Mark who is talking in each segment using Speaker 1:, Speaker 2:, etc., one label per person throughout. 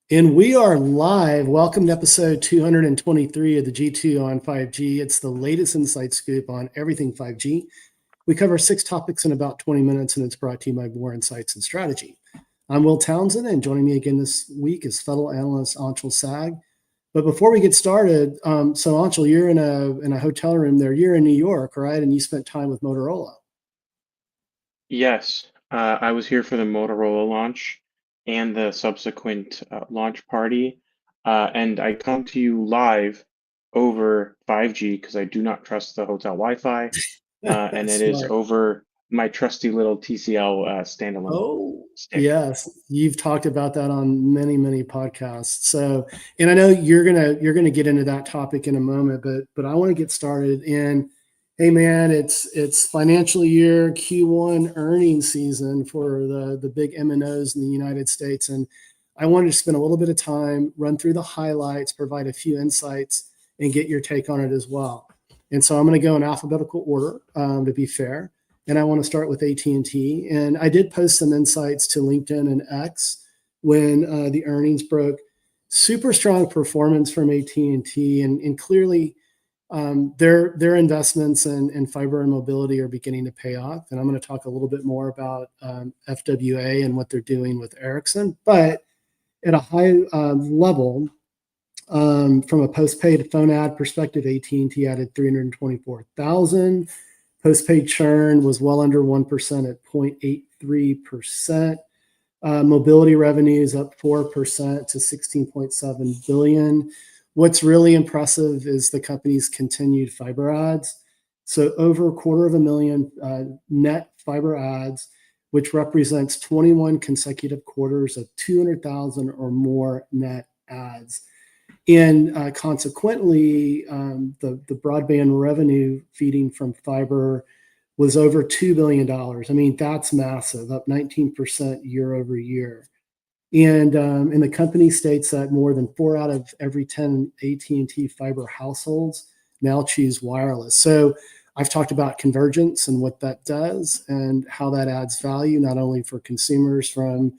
Speaker 1: And we are live. Welcome to episode 223 of the G2 on 5G. It's the latest insight scoop on everything 5G. We cover 6 topics in about 20 minutes, and it's brought to you by More Insights and Strategy. I'm Will Townsend, and joining me again this week is fellow analyst Anshel Sag. But before we get started, so Anshel, you're in a hotel room there. You're in New York, right? And you spent time with Motorola.
Speaker 2: Yes, I was here for the Motorola launch and the subsequent launch party, and I come to you live over 5G because I do not trust the hotel Wi-Fi, and it is
Speaker 1: Smart.
Speaker 2: over my trusty little TCL standalone
Speaker 1: Oh,
Speaker 2: stick.
Speaker 1: yes. You've talked about that on many, many podcasts. So, and I know you're gonna get into that topic in a moment, but I want to get started. And hey, man, it's financial year Q1 earnings season for the big MNOs in the United States, and I wanted to spend a little bit of time, run through the highlights, provide a few insights, and get your take on it as well. And so I'm going to go in alphabetical order to be fair, and I want to start with AT&T. And I did post some insights to LinkedIn and X when the earnings broke. Super strong performance from AT&T, and clearly their investments in fiber and mobility are beginning to pay off. And I'm going to talk a little bit more about FWA and what they're doing with Ericsson. But at a high level, from a postpaid phone ad perspective, AT&T added 324,000. Postpaid churn was well under 1% at 0.83%. Mobility revenues up 4% to 16.7 billion. What's really impressive is the company's continued fiber ads. So over 250,000 net fiber ads, which represents 21 consecutive quarters of 200,000 or more net ads. And consequently, the broadband revenue feeding from fiber was over $2 billion. I mean, that's massive, up 19% year over year. And the company states that more than 4 out of every 10 AT&T fiber households now choose wireless. So I've talked about convergence and what that does and how that adds value, not only for consumers from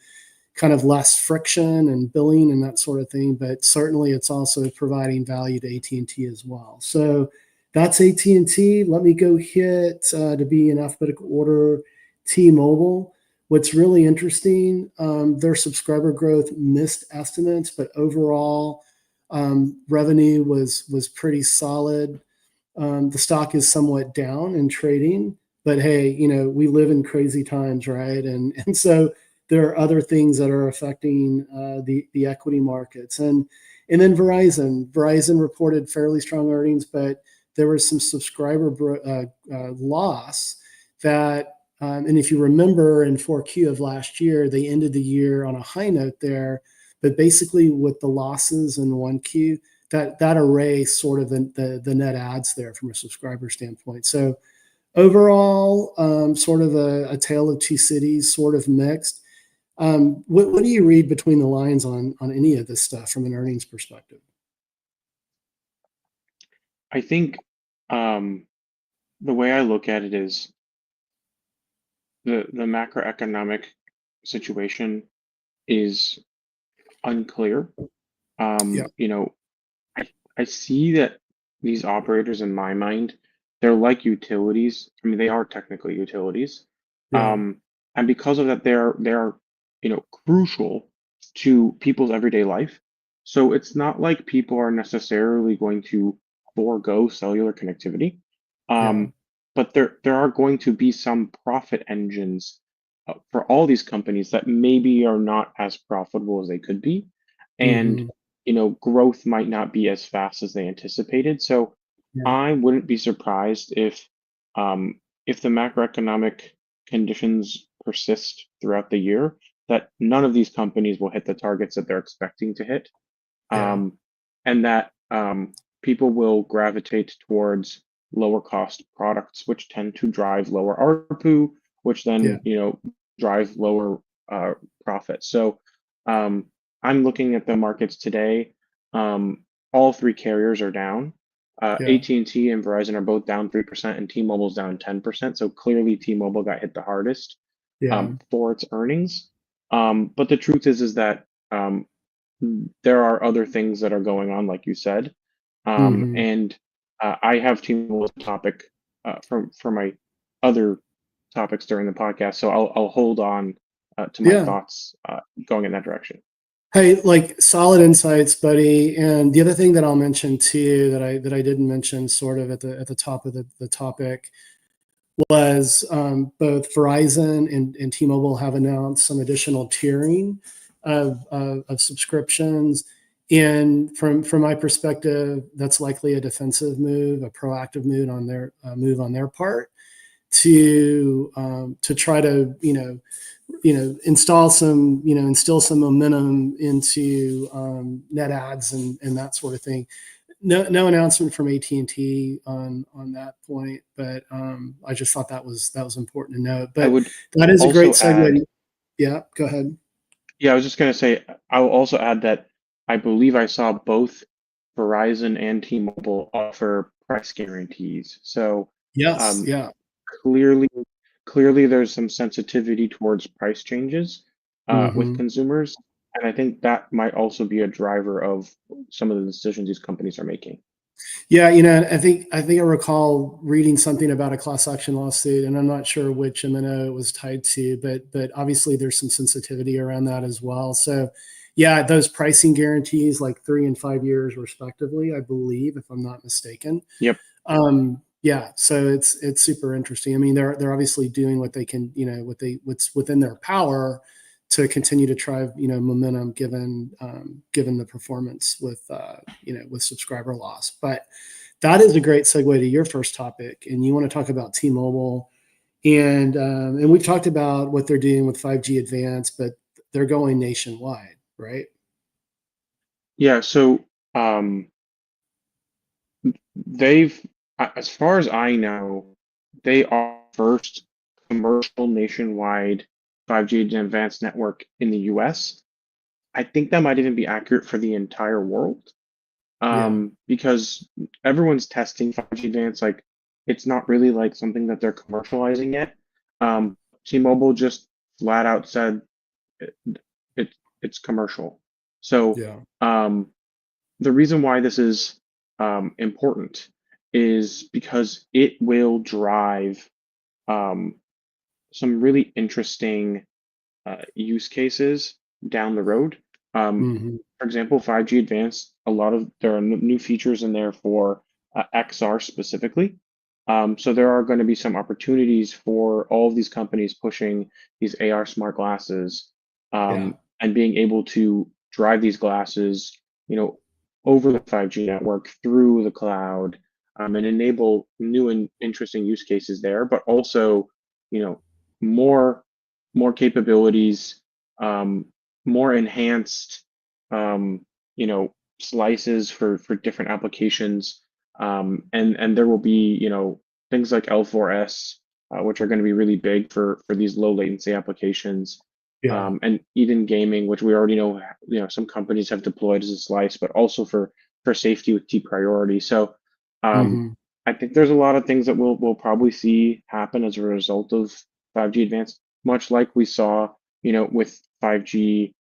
Speaker 1: kind of less friction and billing and that sort of thing, but certainly it's also providing value to AT&T as well. So that's AT&T. Let me go hit to be in alphabetical order T-Mobile. What's really interesting, their subscriber growth missed estimates, but overall revenue was pretty solid. The stock is somewhat down in trading, but hey, we live in crazy times, right? And so there are other things that are affecting the equity markets. And then Verizon reported fairly strong earnings, but there was some subscriber loss that, and if you remember in 4Q of last year, they ended the year on a high note there, but basically with the losses in 1Q, that erased sort of the net adds there from a subscriber standpoint. So overall, sort of a tale of two cities, sort of mixed. What do you read between the lines on any of this stuff from an earnings perspective?
Speaker 2: I think the way I look at it is the macroeconomic situation is unclear.
Speaker 1: Yeah,
Speaker 2: You know, I I see that these operators, in my mind, they're like utilities. I mean, they are technically utilities,
Speaker 1: yeah,
Speaker 2: and because of that, they're crucial to people's everyday life. So it's not like people are necessarily going to forego cellular connectivity,
Speaker 1: yeah,
Speaker 2: um, but there are going to be some profit engines for all these companies that maybe are not as profitable as they could be, and
Speaker 1: hmm,
Speaker 2: growth might not be as fast as they anticipated. So
Speaker 1: yeah,
Speaker 2: I wouldn't be surprised if the macroeconomic conditions persist throughout the year, that none of these companies will hit the targets that they're expecting to hit,
Speaker 1: yeah,
Speaker 2: um, and that people will gravitate towards lower cost products, which tend to drive lower ARPU, which
Speaker 1: yeah,
Speaker 2: then drive lower uh, profits. So um, I'm looking at the markets today. All three carriers are down.
Speaker 1: yeah,
Speaker 2: AT&T and T and Verizon are both down 3%, and T-Mobile's down 10%. So clearly, T-Mobile got hit the hardest
Speaker 1: yeah,
Speaker 2: for its earnings. But the truth is that there are other things that are going on, like you said.
Speaker 1: Hmm.
Speaker 2: And I have T-Mobile as a topic for my other topics during the podcast, so I'll hold on to my
Speaker 1: Yeah.
Speaker 2: thoughts going in that direction.
Speaker 1: Hey, like solid insights, buddy. And the other thing that I'll mention too that I didn't mention sort of at the top of the topic was both Verizon and T-Mobile have announced some additional tiering of subscriptions. And from my perspective, that's likely a defensive move, a proactive move on their part to try to instill some momentum into net ads and that sort of thing. No announcement from AT&T on that point, but I just thought that was important to note.
Speaker 2: I
Speaker 1: But
Speaker 2: would
Speaker 1: that is a great
Speaker 2: also
Speaker 1: segue.
Speaker 2: add,
Speaker 1: Yeah, go ahead.
Speaker 2: yeah, I was just going to say, I will also add that I believe I saw both Verizon and T-Mobile offer price guarantees. So
Speaker 1: Yes,
Speaker 2: um,
Speaker 1: yeah.
Speaker 2: clearly, clearly there's some sensitivity towards price changes with
Speaker 1: Hmm.
Speaker 2: consumers, and I think that might also be a driver of some of the decisions these companies are making.
Speaker 1: Yeah, I think I recall reading something about a class action lawsuit, and I'm not sure which MNO it was tied to, but obviously there's some sensitivity around that as well. So, yeah, those pricing guarantees, like 3 and 5 years respectively, I believe, if I'm not mistaken.
Speaker 2: Yep.
Speaker 1: Yeah, so it's super interesting. I mean, they're obviously doing what they can, what's within their power to continue to drive, momentum given the performance with subscriber loss. But that is a great segue to your first topic, and you want to talk about T-Mobile, and we've talked about what they're doing with 5G Advanced, but they're going nationwide, right?
Speaker 2: Yeah. So um, they've, as far as I know, they are first commercial nationwide 5G advanced network in the US. I think that might even be accurate for the entire world,
Speaker 1: Yeah,
Speaker 2: because everyone's testing 5G advanced. Like, it's not really like something that they're commercializing yet. Um, T-Mobile just flat out said it, it it's commercial. So
Speaker 1: yeah,
Speaker 2: um, the reason why this is important is because it will drive um, some really interesting use cases down the road. Um,
Speaker 1: hmm,
Speaker 2: for example, 5G Advanced, there are new features in there for XR specifically. So there are going to be some opportunities for all of these companies pushing these AR smart glasses,
Speaker 1: yeah,
Speaker 2: and being able to drive these glasses, you know, over the 5G network through the cloud, and enable new and interesting use cases there, but also, you know, more more capabilities, um, more enhanced, um, slices for different applications, and there will be things like L4S, which are going to be really big for these low latency applications,
Speaker 1: yeah,
Speaker 2: and even gaming, which we already know some companies have deployed as a slice, but also for safety with T priority. So um,
Speaker 1: hmm,
Speaker 2: I think there's a lot of things that we'll probably see happen as a result of 5G advanced, much like we saw, with 5G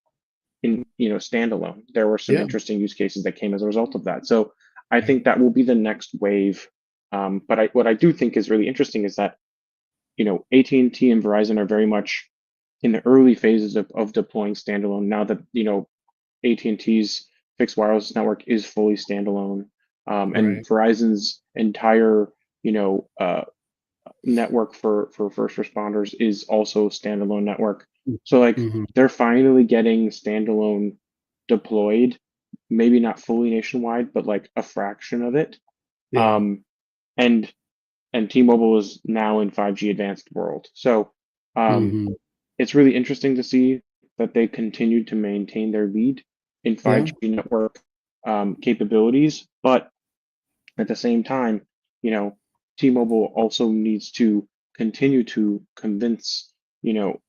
Speaker 2: in, standalone. There were some
Speaker 1: yeah,
Speaker 2: interesting use cases that came as a result of that. So I
Speaker 1: yeah,
Speaker 2: think that will be the next wave. But what I do think is really interesting is that, AT&T and Verizon are very much in the early phases of deploying standalone. Now that, AT&T's fixed wireless network is fully standalone, and
Speaker 1: right.
Speaker 2: Verizon's entire, network for first responders is also standalone network. So like
Speaker 1: Hmm.
Speaker 2: they're finally getting standalone deployed, maybe not fully nationwide, but like a fraction of it.
Speaker 1: Yeah.
Speaker 2: Um, and and T-Mobile is now in 5G advanced world. So um,
Speaker 1: Hmm.
Speaker 2: it's really interesting to see that they continue to maintain their lead in
Speaker 1: Yeah.
Speaker 2: 5G network capabilities, but at the same time, you know, T-Mobile also needs to continue to convince,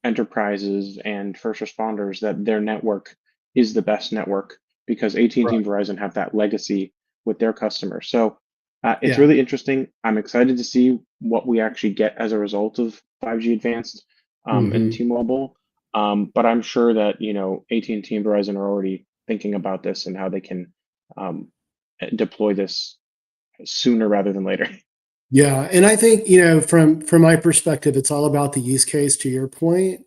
Speaker 2: enterprises and first responders that their network is the best network because AT&T
Speaker 1: Right.
Speaker 2: and Verizon have that legacy with their customers. So it's
Speaker 1: Yeah.
Speaker 2: really interesting. I'm excited to see what we actually get as a result of 5G Advanced in
Speaker 1: Hmm.
Speaker 2: T-Mobile. But I'm sure that, AT&T and Verizon are already thinking about this and how they can deploy this sooner rather than later.
Speaker 1: Yeah, and I think, from my perspective, it's all about the use case, to your point.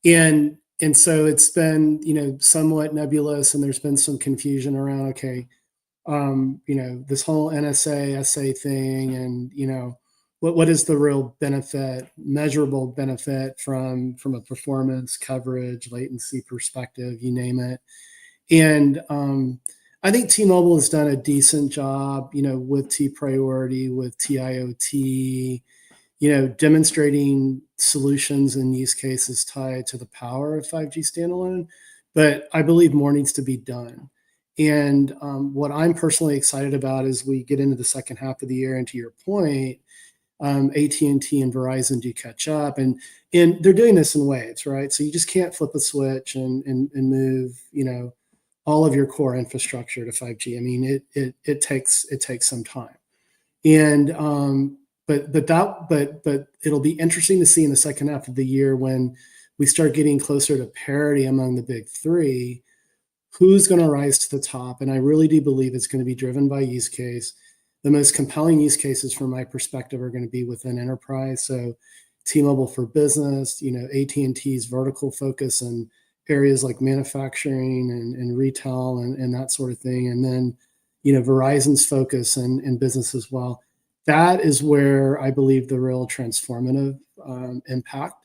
Speaker 1: And so it's been, somewhat nebulous, and there's been some confusion around, okay, this whole NSA SA thing, and what is the real benefit, measurable benefit from a performance, coverage, latency perspective, you name it. And I think T-Mobile has done a decent job, with T Priority, with TIoT, demonstrating solutions and use cases tied to the power of 5G standalone. But I believe more needs to be done. And what I'm personally excited about as we get into the second half of the year, and to your point, AT&T and Verizon do catch up, and they're doing this in waves, right? So you just can't flip a switch and move, all of your core infrastructure to 5G. I mean, it takes some time. And but it'll be interesting to see in the second half of the year, when we start getting closer to parity among the big three, who's going to rise to the top. And I really do believe it's going to be driven by use case. The most compelling use cases from my perspective are going to be within enterprise. So T-Mobile for Business, AT&T's vertical focus in areas like manufacturing and retail and that sort of thing. And then, Verizon's focus in business as well. That is where I believe the real transformative impact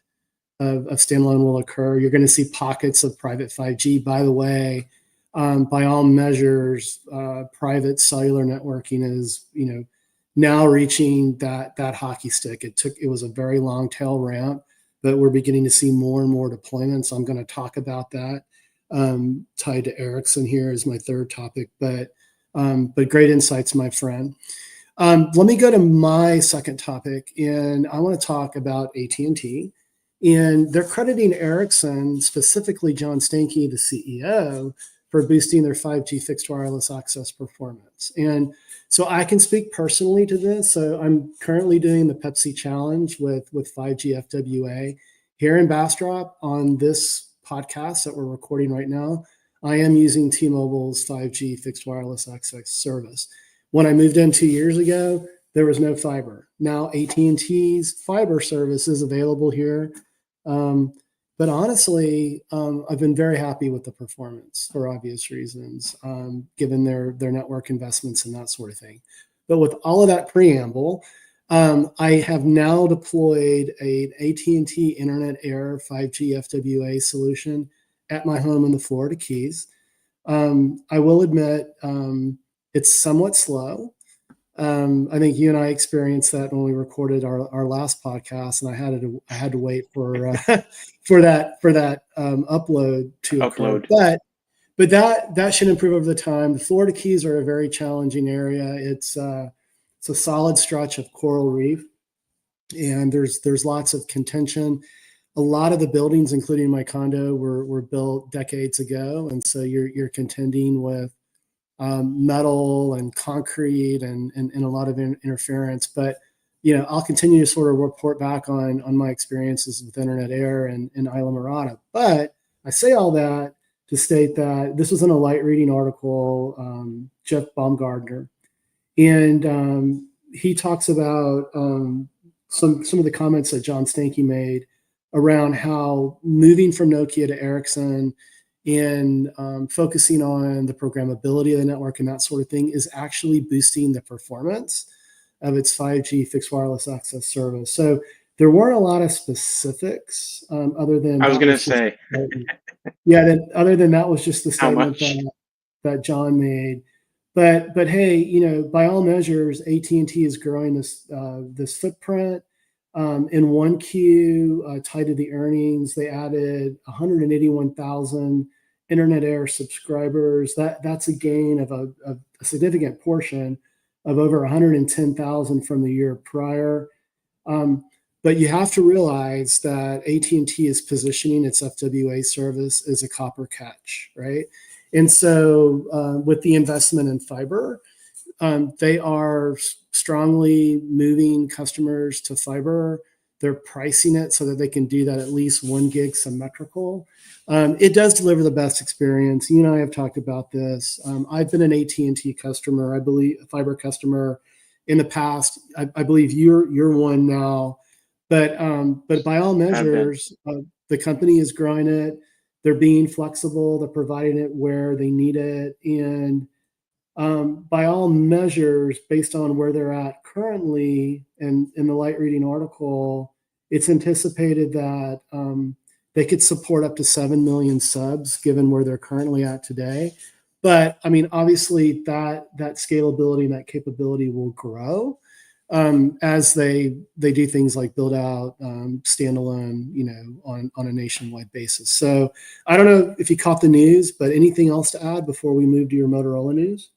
Speaker 1: of standalone will occur. You're going to see pockets of private 5G. By the way, by all measures, private cellular networking is, now reaching that hockey stick. It was a very long tail ramp, but we're beginning to see more and more deployments. I'm going to talk about that, tied to Ericsson here as my third topic. But great insights, my friend. Let me go to my second topic, and I want to talk about AT&T. And they're crediting Ericsson, specifically John Stankey, the CEO, for boosting their 5G fixed wireless access performance. And so I can speak personally to this. So I'm currently doing the Pepsi Challenge with 5G FWA here in Bastrop. On this podcast that we're recording right now, I am using T-Mobile's 5G fixed wireless access service. When I moved in 2 years ago, there was no fiber. Now AT&T's fiber service is available here. But honestly, I've been very happy with the performance for obvious reasons, given their network investments and that sort of thing. But with all of that preamble, I have now deployed an AT&T Internet Air 5G FWA solution at my home in the Florida Keys. I will admit, it's somewhat slow. I think you and I experienced that when we recorded our last podcast, and I had to wait for for that upload to occur. But that should improve over the time. The Florida Keys are a very challenging area. It's a solid stretch of coral reef, and there's lots of contention. A lot of the buildings, including my condo, were built decades ago, and so you're contending with metal and concrete and a lot of interference. But I'll continue to sort of report back on my experiences with Internet Air and Isla Mirada. But I say all that to state that this was in a light reading article, Jeff Baumgardner, and he talks about some of the comments that John Stankey made around how moving from Nokia to Ericsson and focusing on the programmability of the network and that sort of thing is actually boosting the performance of its 5G fixed wireless access service. So there weren't a lot of specifics other than
Speaker 2: I was going to say,
Speaker 1: other than that was just the statement that John made. But hey, by all measures, AT&T is growing this footprint. In 1Q, tied to the earnings, they added 181,000 Internet Air subscribers. That's a gain of a significant portion of over 110,000 from the year prior. But you have to realize that AT&T is positioning its FWA service as a copper catch, right? And so with the investment in fiber, they are strongly moving customers to fiber. they're pricing it so that they can do that at least 1 gig symmetrical. It does deliver the best experience. You and I have talked about this. I've been an AT&T customer, I believe, a fiber customer in the past. I believe you're one now, but by all
Speaker 2: Have been.
Speaker 1: measures, the company is growing it. They're being flexible. They're providing it where they need it, and by all measures, based on where they're at currently, and in the light reading article, it's anticipated that they could support up to 7 million subs, given where they're currently at today. But I mean, obviously, that scalability and that capability will grow as they do things like build out standalone, on a nationwide basis. So I don't know if you caught the news, but anything else to add before we move to your Motorola news?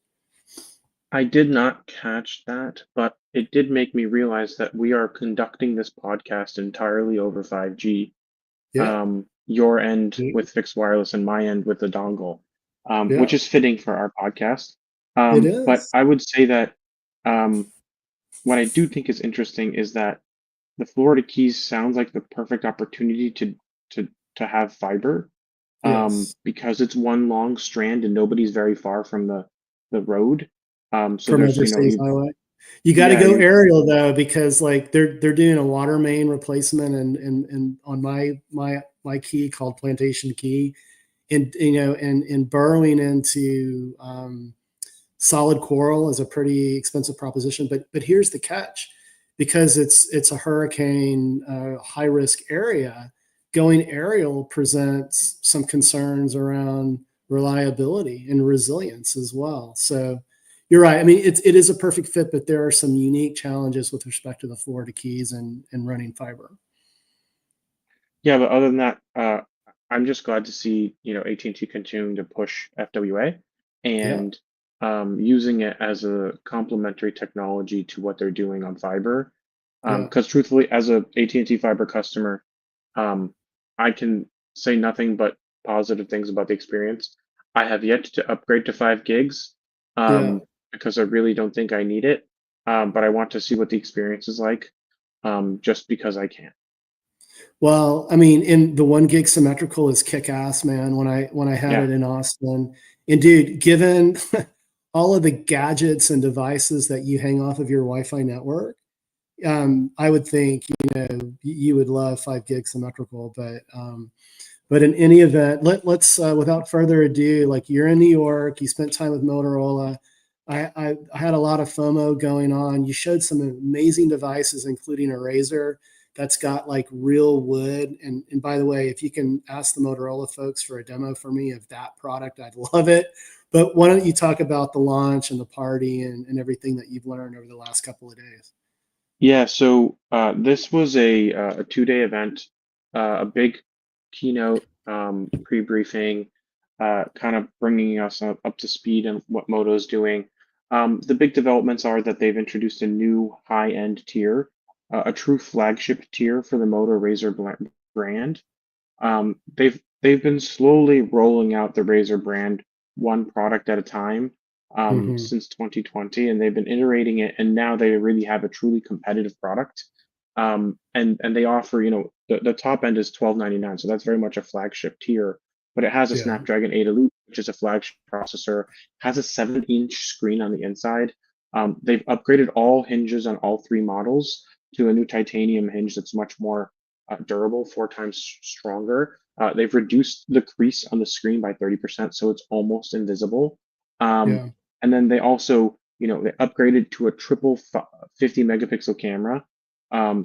Speaker 2: I did not catch that, but it did make me realize that we are conducting this podcast entirely over 5G.
Speaker 1: Yeah,
Speaker 2: Your end with fixed wireless and my end with the dongle, which
Speaker 1: yeah,
Speaker 2: is fitting for our podcast.
Speaker 1: it
Speaker 2: But
Speaker 1: is.
Speaker 2: I would say that um, what I do think is interesting is that the Florida Keys sounds like the perfect opportunity to to have fiber,
Speaker 1: Yes,
Speaker 2: because it's one long strand and nobody's very far from the road. So
Speaker 1: from
Speaker 2: there's,
Speaker 1: overseas
Speaker 2: you,
Speaker 1: highway. You got to
Speaker 2: yeah,
Speaker 1: go
Speaker 2: you,
Speaker 1: aerial though, because like they're doing a water main replacement and on my key called Plantation Key, and and burrowing into solid coral is a pretty expensive proposition. But here's the catch: because it's a hurricane high risk area, going aerial presents some concerns around reliability and resilience as well. So you're right. I mean, it is a perfect fit, but there are some unique challenges with respect to the Florida Keys and running fiber.
Speaker 2: yeah. But other than that, I'm just glad to see, AT&T continuing to push FWA
Speaker 1: Yeah,
Speaker 2: and using it as a complementary technology to what they're doing on fiber.
Speaker 1: yeah,
Speaker 2: Because truthfully, as a AT&T fiber customer, um, I can say nothing but positive things about the experience. I have yet to upgrade to 5 gigs,
Speaker 1: yeah.
Speaker 2: because I really don't think I need it. But I want to see what the experience is like, just because I can.
Speaker 1: Well, I mean, in the 1 gig symmetrical is kick ass, man. When I had
Speaker 2: Yeah.
Speaker 1: it in Austin, and dude, given all of the gadgets and devices that you hang off of your Wi-Fi network, I would think you would love 5 gig symmetrical. But in any event, let's without further ado, like you're in New York, you spent time with Motorola. I had a lot of FOMO going on. You showed some amazing devices, including a Razr that's got like real wood. And by the way, if you can ask the Motorola folks for a demo for me of that product, I'd love it. But why don't you talk about the launch and the party and everything that you've learned over the last couple of days?
Speaker 2: Yeah, so this was a 2-day event, a big keynote, pre-briefing, kind of bringing us up to speed on what Moto is doing. The big developments are that they've introduced a new high-end tier, a true flagship tier for the Moto Razr brand. They've been slowly rolling out the Razer brand one product at a time,
Speaker 1: Mm-hmm.
Speaker 2: since 2020, and they've been iterating it, and now they really have a truly competitive product. And they offer, the top end is 1299, so that's very much a flagship tier, but it has a
Speaker 1: Yeah,
Speaker 2: Snapdragon 8 Elite, which is a flagship processor, has a 7-inch screen on the inside. They've upgraded all hinges on all three models to a new titanium hinge that's much more durable, 4 times stronger. They've reduced the crease on the screen by 30%, so it's almost invisible. Um,
Speaker 1: yeah,
Speaker 2: and then they also, they upgraded to a triple 50 megapixel camera.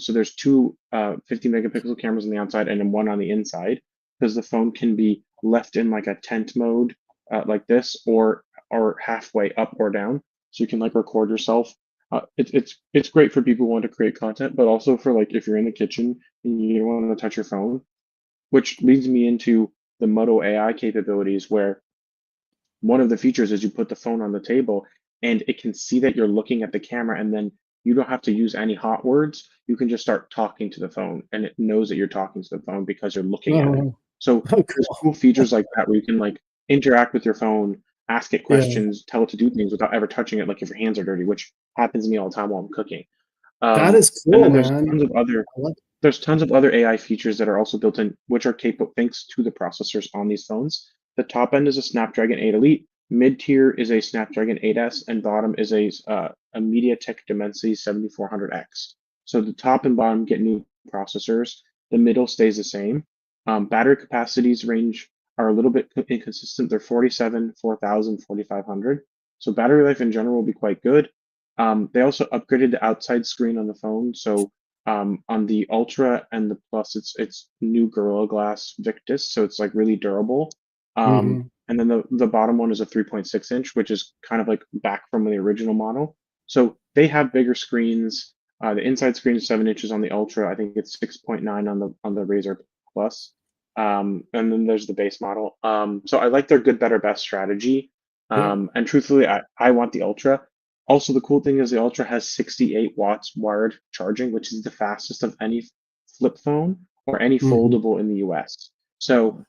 Speaker 2: So there's two 50 megapixel cameras on the outside and then one on the inside, because the phone can be left in like a tent mode, like this, or halfway up or down, so you can like record yourself. It's great for people who want to create content, but also for like if you're in the kitchen and you don't want to touch your phone, which leads me into the Moto AI capabilities, where one of the features is you put the phone on the table and it can see that you're looking at the camera, and then you don't have to use any hot words. You can just start talking to the phone and it knows that you're talking to the phone because you're looking at it.
Speaker 1: oh,
Speaker 2: So
Speaker 1: oh,
Speaker 2: there's
Speaker 1: cool.
Speaker 2: cool features like that where you can like interact with your phone, ask it
Speaker 1: Yeah,
Speaker 2: questions, tell it to do things without ever touching it, like if your hands are dirty, which happens to me all the time while I'm cooking.
Speaker 1: that
Speaker 2: Um,
Speaker 1: is
Speaker 2: and
Speaker 1: cool,
Speaker 2: then there's
Speaker 1: man.
Speaker 2: tons of other
Speaker 1: I love it.
Speaker 2: there's tons of other AI features that are also built in, which are capable thanks to the processors on these phones. The top end is a Snapdragon 8 Elite, mid tier is a Snapdragon 8S, and bottom is a MediaTek Dimensity 7400X. So the top and bottom get new processors. The middle stays the same. Battery capacities range are a little bit inconsistent. They're 47, 4000, 4500. So battery life in general will be quite good. They also upgraded the outside screen on the phone. So on the Ultra and the Plus, it's new Gorilla Glass Victus, so it's like really durable.
Speaker 1: Hmm.
Speaker 2: And then the bottom one is a 3.6-inch, which is kind of like back from the original model. So they have bigger screens. The inside screen is 7 inches on the Ultra. I think it's 6.9 on the Razr Plus. And then there's the base model. So I like their good, better, best strategy.
Speaker 1: Yeah.
Speaker 2: And truthfully, I want the Ultra. Also, the cool thing is the Ultra has 68 watts wired charging, which is the fastest of any flip phone or any
Speaker 1: Hmm.
Speaker 2: foldable in the US. So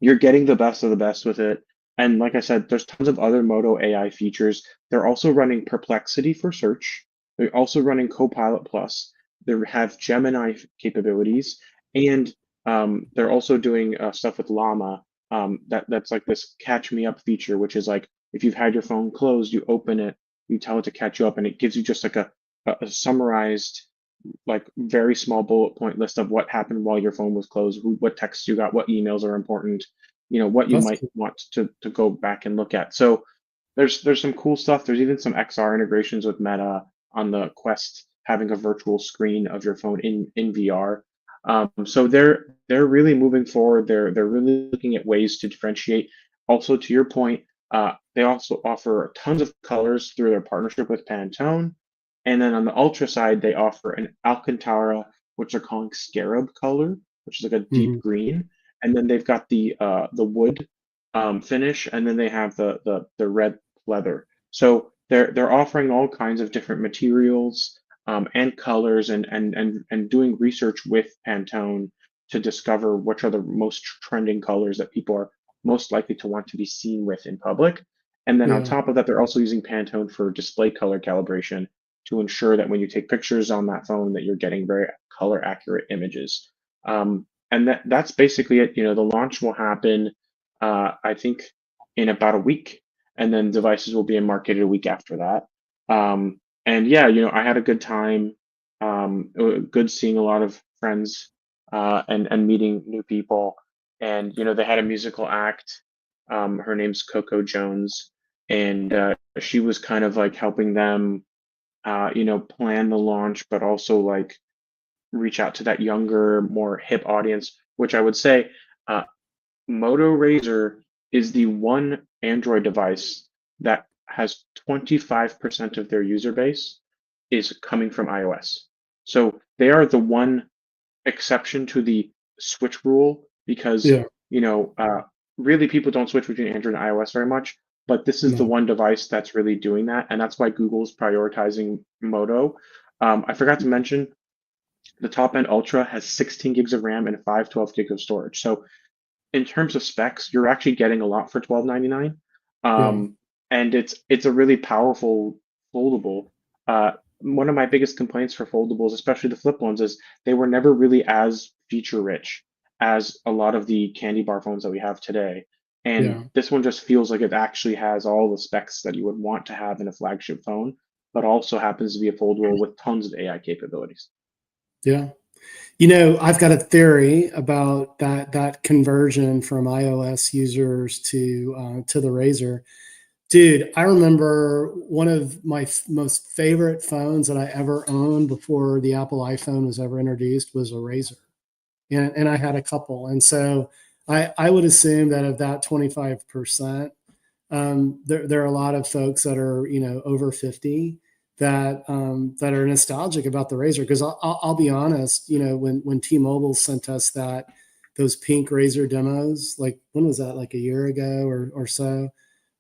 Speaker 2: you're getting the best of the best with it. And like I said, there's tons of other Moto AI features. They're also running Perplexity for search. They're also running Copilot Plus. They have Gemini capabilities, and they're also doing stuff with Llama. That's like this catch me up feature, which is like if you've had your phone closed, you open it, you tell it to catch you up, and it gives you just like a summarized like very small bullet point list of what happened while your phone was closed, what texts you got, what emails are important, what you
Speaker 1: That's
Speaker 2: might
Speaker 1: cool.
Speaker 2: want to go back and look at. So there's some cool stuff. There's even some XR integrations with Meta on the Quest, having a virtual screen of your phone in VR. So they're really moving forward. They're really looking at ways to differentiate. Also, to your point, they also offer tons of colors through their partnership with Pantone. And then on the Ultra side, they offer an Alcantara, which they're calling Scarab color, which is like a deep
Speaker 1: Hmm.
Speaker 2: green. And then they've got the wood finish, and then they have the red leather. So they're offering all kinds of different materials and colors, and doing research with Pantone to discover which are the most trending colors that people are most likely to want to be seen with in public. And then on
Speaker 1: Yeah.
Speaker 2: top of that, they're also using Pantone for display color calibration to ensure that when you take pictures on that phone, that you're getting very color accurate images. And that's basically it. The launch will happen, I think, in about a week, and then devices will be marketed a week after that. And yeah, I had a good time. Good seeing a lot of friends and meeting new people. And they had a musical act. Her name's Coco Jones, and she was kind of like helping them plan the launch, but also like reach out to that younger, more hip audience, which I would say uh, Moto Razr is the one Android device that has 25% of their user base is coming from iOS. So they are the one exception to the switch rule because
Speaker 1: Yeah.
Speaker 2: really people don't switch between Android and iOS very much. But this is the
Speaker 1: No.
Speaker 2: one device that's really doing that, and that's why Google's prioritizing Moto. I forgot to mention the top end Ultra has 16 gigs of RAM and 512 gigs of storage. So in terms of specs, you're actually getting a lot for 12.99,
Speaker 1: Yeah.
Speaker 2: and it's a really powerful foldable. One of my biggest complaints for foldables, especially the flip ones, is they were never really as feature rich as a lot of the candy bar phones that we have today. And
Speaker 1: Yeah.
Speaker 2: this one just feels like it actually has all the specs that you would want to have in a flagship phone, but also happens to be a foldable with tons of AI capabilities.
Speaker 1: Yeah. I've got a theory about that conversion from iOS users to the Razr. Dude, I remember one of my most favorite phones that I ever owned before the Apple iPhone was ever introduced was a Razr, and I had a couple, and so I would assume that of that 25%, there are a lot of folks that are over 50 that are nostalgic about the Razr. Because I'll be honest, when T-Mobile sent us those pink Razr demos, like when was that, like a year ago or so,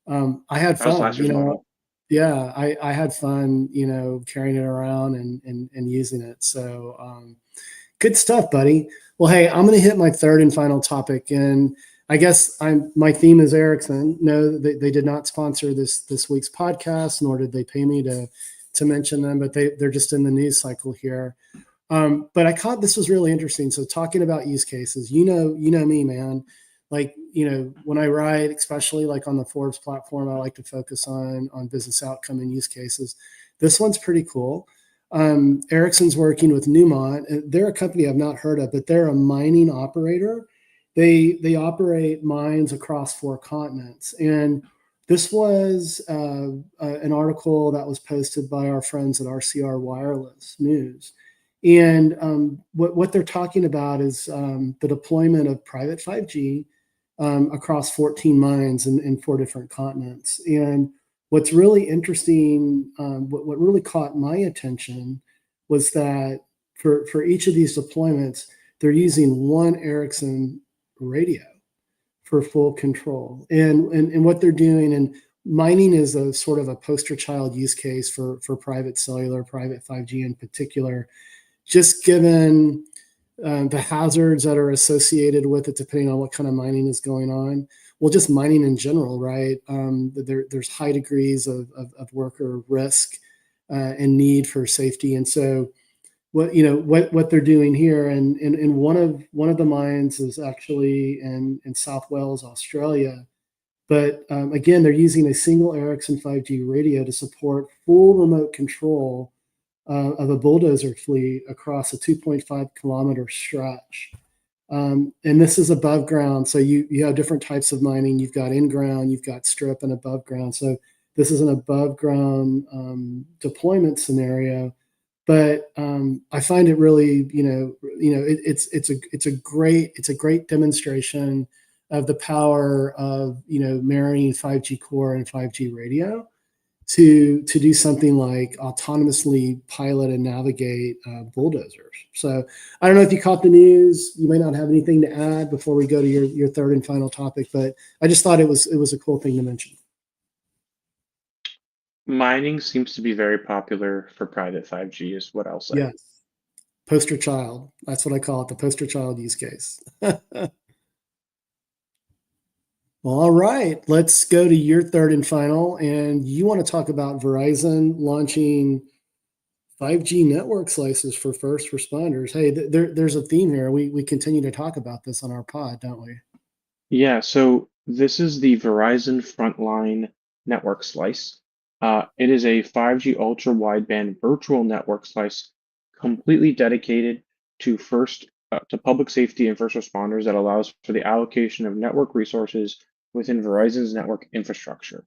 Speaker 1: I had
Speaker 2: That was
Speaker 1: fun.
Speaker 2: last year's model.
Speaker 1: Yeah, I had fun, carrying it around and using it. So good stuff, buddy. Well, hey, I'm going to hit my third and final topic, and I guess my theme is Ericsson. No, they did not sponsor this week's podcast, nor did they pay me to mention them, but they're just in the news cycle here. But I caught this was really interesting. So talking about use cases, you know me, man. Like, when I write, especially like on the Forbes platform, I like to focus on business outcome and use cases. This one's pretty cool. Ericsson's working with Newmont. They're a company I've not heard of, but they're a mining operator. They operate mines across 4 continents, and this was an article that was posted by our friends at RCR Wireless News. And what they're talking about is the deployment of private 5G across 14 mines in 4 different continents. And what's really interesting, what really caught my attention was that for each of these deployments, they're using one Ericsson radio for full control. And what they're doing, and mining is a sort of a poster child use case for private cellular, private 5G in particular, just given the hazards that are associated with it, depending on what kind of mining is going on. Well, just mining in general, right? There's high degrees of worker risk and need for safety. And so what they're doing here, and one of the mines is actually in South Wales, Australia. But again, they're using a single Ericsson 5G radio to support full remote control of a bulldozer fleet across a 2.5 kilometer stretch. And this is above ground. So you have different types of mining. You've got in ground, you've got strip, and above ground. So this is an above ground deployment scenario. But I find it really, it's a great demonstration of the power of marrying 5G core and 5G radio to do something like autonomously pilot and navigate bulldozers. So I don't know if you caught the news. You may not have anything to add before we go to your third and final topic, but I just thought it was a cool thing to mention.
Speaker 2: Mining seems to be very popular for private 5G, is what I'll say.
Speaker 1: Yes, poster child. That's what I call it, the poster child use case. Well, all right, let's go to your third and final. And you want to talk about Verizon launching 5G network slices for first responders. Hey, there's a theme here. We continue to talk about this on our pod, don't we?
Speaker 2: Yeah, so this is the Verizon Frontline network slice. It is a 5G ultra wideband virtual network slice completely dedicated to public safety and first responders that allows for the allocation of network resources within Verizon's network infrastructure.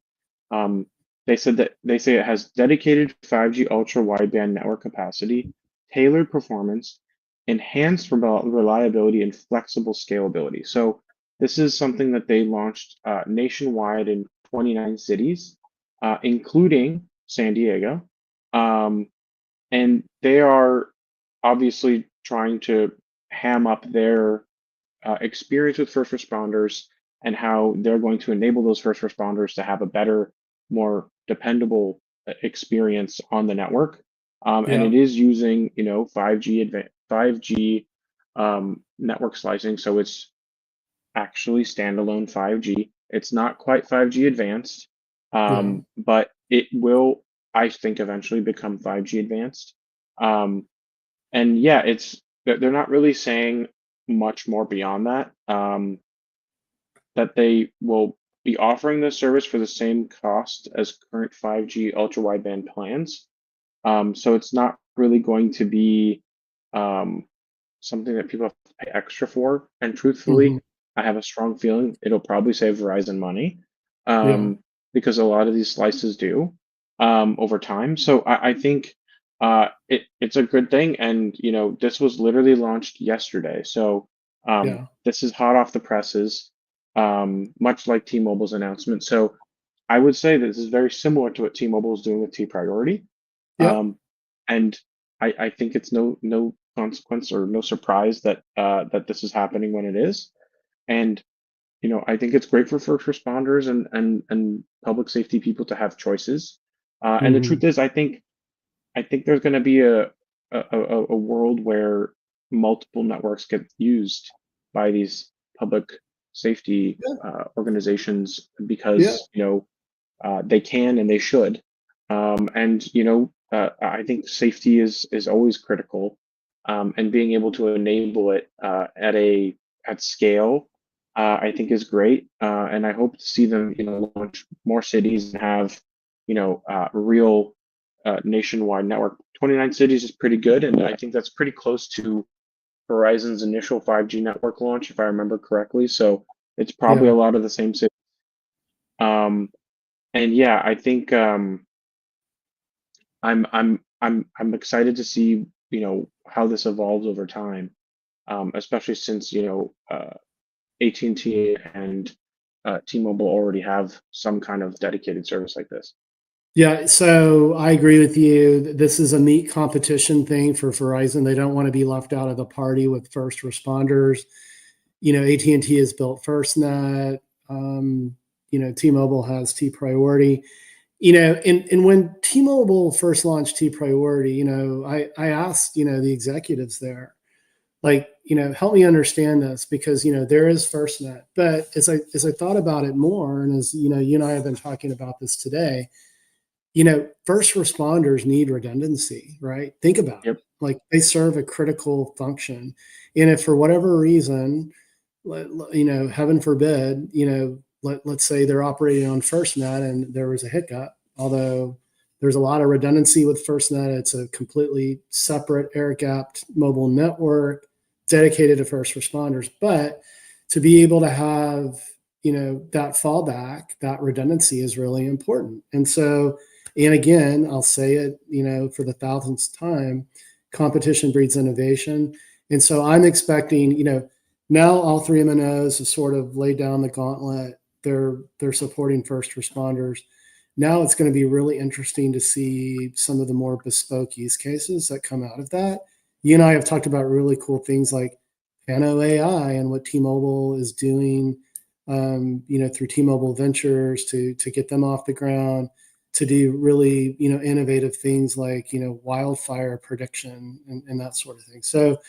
Speaker 2: Um, they say it has dedicated 5G ultra wideband network capacity, tailored performance, enhanced reliability, and flexible scalability. So this is something that they launched nationwide in 29 cities, including San Diego. Um, and they are obviously trying to ham up their experience with first responders and how they're going to enable those first responders to have a better, more dependable experience on the network. And
Speaker 1: Yeah,
Speaker 2: it is using, 5G network slicing, so it's actually standalone 5G. It's not quite 5G advanced,
Speaker 1: yeah.
Speaker 2: but it will, I think, eventually become 5G advanced. Um, and yeah, they're not really saying much more beyond that. That they will be offering this service for the same cost as current 5G ultra wideband plans. So it's not really going to be um, something that people have to pay extra for. And
Speaker 1: Hmm.
Speaker 2: truthfully, I have a strong feeling it'll probably save Verizon money
Speaker 1: Yeah.
Speaker 2: because a lot of these slices do over time. So I think it's a good thing. And, this was literally launched yesterday. So
Speaker 1: Yeah.
Speaker 2: this is hot off the presses, much like T-Mobile's announcement. So I would say that this is very similar to what T-Mobile is doing with T-Priority.
Speaker 1: Yep.
Speaker 2: Um, and I think it's no consequence or no surprise that this is happening when it is. And I think it's great for first responders and public safety people to have choices. And the
Speaker 1: Hmm.
Speaker 2: truth is, I think there's going to be a world where multiple networks get used by these public safety
Speaker 1: Yeah.
Speaker 2: organizations
Speaker 1: Yeah.
Speaker 2: because they can and they should. And I think safety is always critical. and being able to enable it at scale, I think is great. And I hope to see them, launch more cities and have, real nationwide network. 29 cities is pretty good, and I think that's pretty close to Verizon's initial 5G network launch, if I remember correctly. So it's probably
Speaker 1: Yeah.
Speaker 2: a lot of the same cities. Um, and yeah, I think I'm excited to see how this evolves over time, especially since AT&T and T-Mobile already have some kind of dedicated service like this.
Speaker 1: Yeah, so I agree with you. This is a meat competition thing for Verizon. They don't want to be left out of the party with first responders. AT&T has built FirstNet. T-Mobile has T Priority. And when T-Mobile first launched T Priority, I asked, the executives there, like, help me understand this because, there is FirstNet. But as I thought about it more, and as you and I have been talking about this today, first responders need redundancy, right? Think about it.
Speaker 2: Yep.
Speaker 1: Like they serve a critical function. And if for whatever reason, heaven forbid, let's say they're operating on FirstNet and there was a hiccup, although there's a lot of redundancy with FirstNet. It's a completely separate air gapped mobile network dedicated to first responders. But to be able to have, that fallback, that redundancy is really important. And so, and again, I'll say it, for the thousandth time, competition breeds innovation. And so I'm expecting, now all three MNOs have sort of laid down the gauntlet. They're supporting first responders. Now it's going to be really interesting to see some of the more bespoke use cases that come out of that. You and I have talked about really cool things like Nano AI and what T-Mobile is doing, through T-Mobile Ventures to get them off the ground, to do really, innovative things like, wildfire prediction and that sort of thing. So,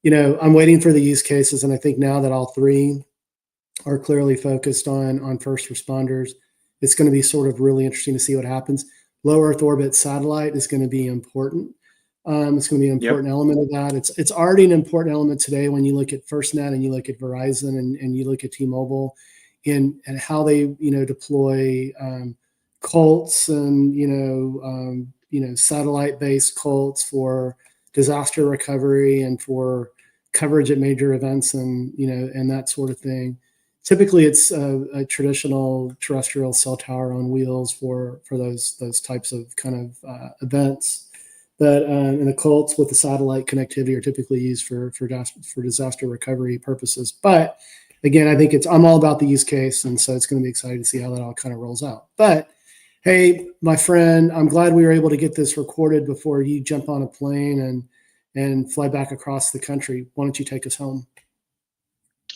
Speaker 1: I'm waiting for the use cases, and I think now that all three are clearly focused on first responders, it's going to be sort of really interesting to see what happens. Low Earth orbit satellite is going to be important. It's going to be an
Speaker 2: Yep.
Speaker 1: important element of that. It's already an important element today when you look at FirstNet and you look at Verizon and you look at T-Mobile and how they deploy Colts and satellite based Colts for disaster recovery and for coverage at major events and that sort of thing. Typically, it's a traditional terrestrial cell tower on wheels for those types of kind of events. But and the Colts with the satellite connectivity are typically used for disaster recovery purposes. But again, I think I'm all about the use case, and so it's going to be exciting to see how that all kind of rolls out. But hey, my friend, I'm glad we were able to get this recorded before you jump on a plane and fly back across the country. Why don't you take us home?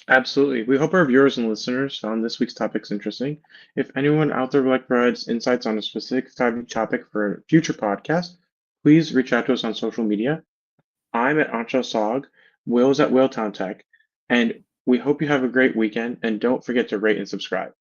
Speaker 2: Absolutely. We hope our viewers and listeners found this week's topics interesting. If anyone out there would like to provide insights on a specific topic for a future podcast, please reach out to us on social media. I'm at Anshel, Will's at Willtown Tech, and we hope you have a great weekend, and don't forget to rate and subscribe.